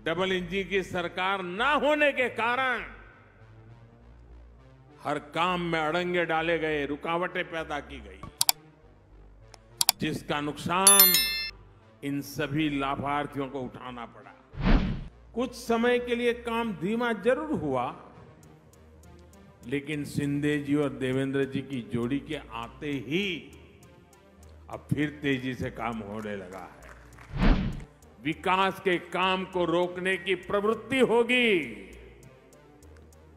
Double engine की सरकार ना होने के कारण हर काम में अड़ंगे डाले गए, रुकावटें पैदा की गई, जिसका नुकसान इन सभी लाभार्थियों को उठाना पड़ा। कुछ समय के लिए काम धीमा जरूर हुआ, लेकिन शिंदे जी और देवेंद्र जी की जोड़ी के आते ही अब फिर तेजी से काम होने लगा है। विकास के काम को रोकने की प्रवृत्ति होगी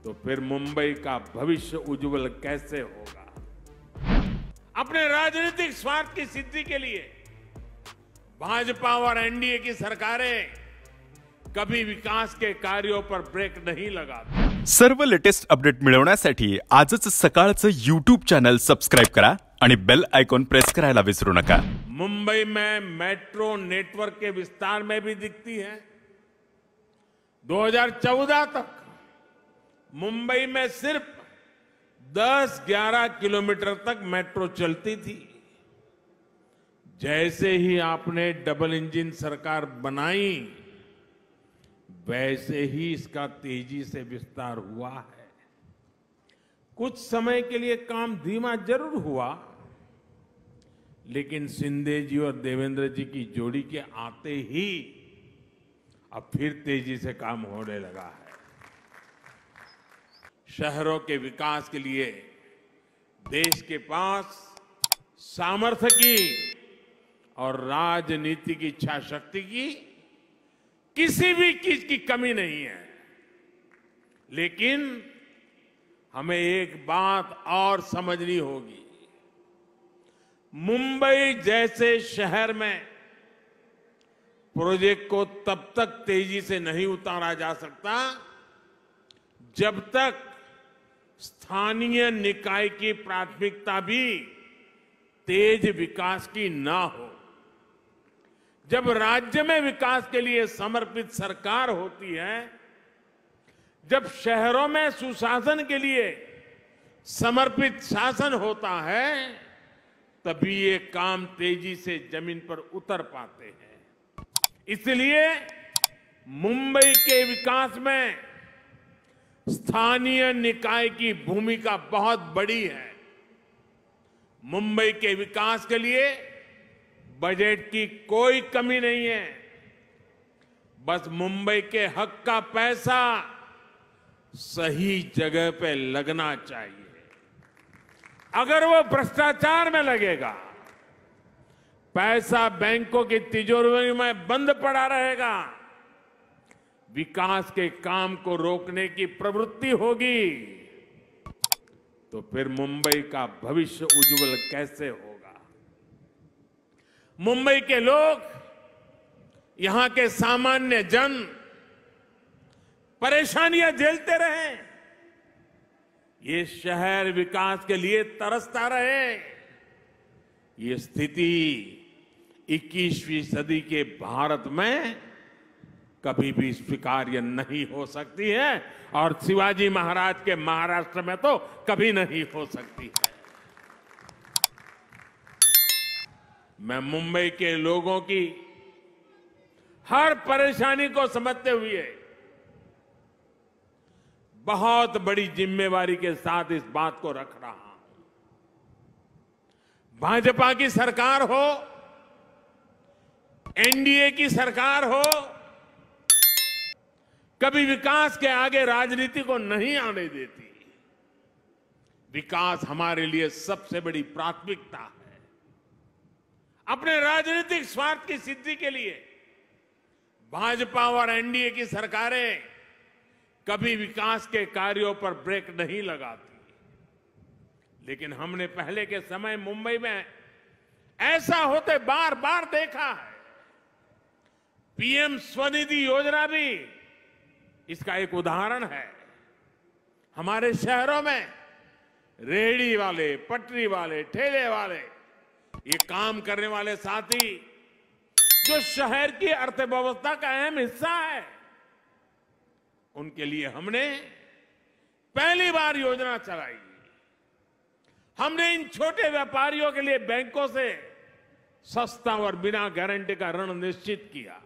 तो फिर मुंबई का भविष्य उज्जवल कैसे होगा? अपने राजनीतिक स्वार्थ की सिद्धि के लिए भाजपा और एनडीए की सरकारें कभी विकास के कार्यों पर ब्रेक नहीं लगाती। सर्व लेटेस्ट अपडेट मिळवण्यासाठी आजच सकाळचं YouTube चॅनल सबस्क्राइब करा आणि बेल आयकॉन प्रेस करायला विसरू नका। मुंबई में मेट्रो नेटवर्क के विस्तार में भी दिखती है। 2014 तक मुंबई में सिर्फ 10-11 किलोमीटर तक मेट्रो चलती थी। जैसे ही आपने डबल इंजन सरकार बनाई, वैसे ही इसका तेजी से विस्तार हुआ है। कुछ समय के लिए काम धीमा जरूर हुआ, लेकिन शिंदे जी और देवेंद्र जी की जोड़ी के आते ही अब फिर तेजी से काम होने लगा है। शहरों के विकास के लिए देश के पास सामर्थ्य की और राजनीति की इच्छा शक्ति की किसी भी चीज की कमी नहीं है। लेकिन हमें एक बात और समझनी होगी। मुंबई जैसे शहर में प्रोजेक्ट को तब तक तेजी से नहीं उतारा जा सकता जब तक स्थानीय निकाय की प्राथमिकता भी तेज विकास की ना हो। जब राज्य में विकास के लिए समर्पित सरकार होती है, जब शहरों में सुशासन के लिए समर्पित शासन होता है, तभी ये काम तेजी से जमीन पर उतर पाते हैं। इसलिए मुंबई के विकास में स्थानीय निकाय की भूमिका बहुत बड़ी है। मुंबई के विकास के लिए बजट की कोई कमी नहीं है। बस मुंबई के हक का पैसा सही जगह पे लगना चाहिए। अगर वो भ्रष्टाचार में लगेगा, पैसा बैंकों की तिजोरी में बंद पड़ा रहेगा, विकास के काम को रोकने की प्रवृत्ति होगी तो फिर मुंबई का भविष्य उज्जवल कैसे होगा? मुंबई के लोग, यहां के सामान्य जन परेशानियां झेलते रहे, ये शहर विकास के लिए तरसता रहे। ये स्थिति 21वीं सदी के भारत में कभी भी स्वीकार्य नहीं हो सकती है और शिवाजी महाराज के महाराष्ट्र में तो कभी नहीं हो सकती है। मैं मुंबई के लोगों की हर परेशानी को समझते हुए बहुत बड़ी जिम्मेवारी के साथ इस बात को रख रहा हूं। भाजपा की सरकार हो, एनडीए की सरकार हो, कभी विकास के आगे राजनीति को नहीं आने देती। विकास हमारे लिए सबसे बड़ी प्राथमिकता है। अपने राजनीतिक स्वार्थ की सिद्धि के लिए भाजपा और एनडीए की सरकारें कभी विकास के कार्यों पर ब्रेक नहीं लगाती। लेकिन हमने पहले के समय मुंबई में ऐसा होते बार बार देखा है। पीएम स्वनिधि योजना भी इसका एक उदाहरण है। हमारे शहरों में रेहड़ी वाले, पटरी वाले, ठेले वाले, ये काम करने वाले साथी जो शहर की अर्थव्यवस्था का अहम हिस्सा है, उनके लिए हमने पहली बार योजना चलाई। हमने इन छोटे व्यापारियों के लिए बैंकों से सस्ता और बिना गारंटी का ऋण निश्चित किया।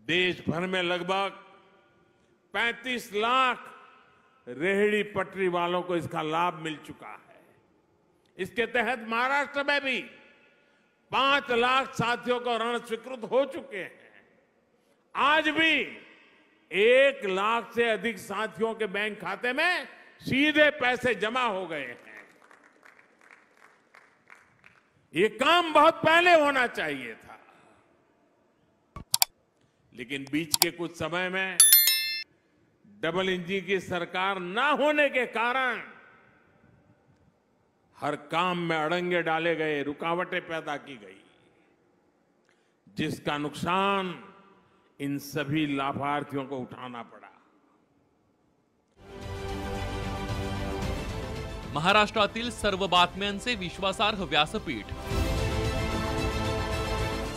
देश भर में लगभग 35 लाख रेहड़ी पटरी वालों को इसका लाभ मिल चुका है। इसके तहत महाराष्ट्र में भी 5 लाख साथियों को ऋण स्वीकृत हो चुके हैं। आज भी 1 लाख से अधिक साथियों के बैंक खाते में सीधे पैसे जमा हो गए हैं। ये काम बहुत पहले होना चाहिए था, लेकिन बीच के कुछ समय में डबल इंजन की सरकार ना होने के कारण हर काम में अड़ंगे डाले गए, रुकावटें पैदा की गई, जिसका नुकसान इन सभी लाभार्थियों को उठाना पड़ा। महाराष्ट्रातील सर्व बातम्यांचे विश्वासार्ह व्यासपीठ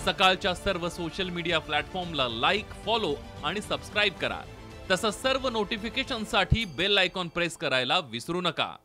सकाळच्या सर्व सोशल मीडिया प्लॅटफॉर्मला लाईक, फॉलो आणि सबस्क्राईब करा। तसंच सर्व नोटिफिकेशनसाठी बेल आयकॉन प्रेस करायला विसरू नका।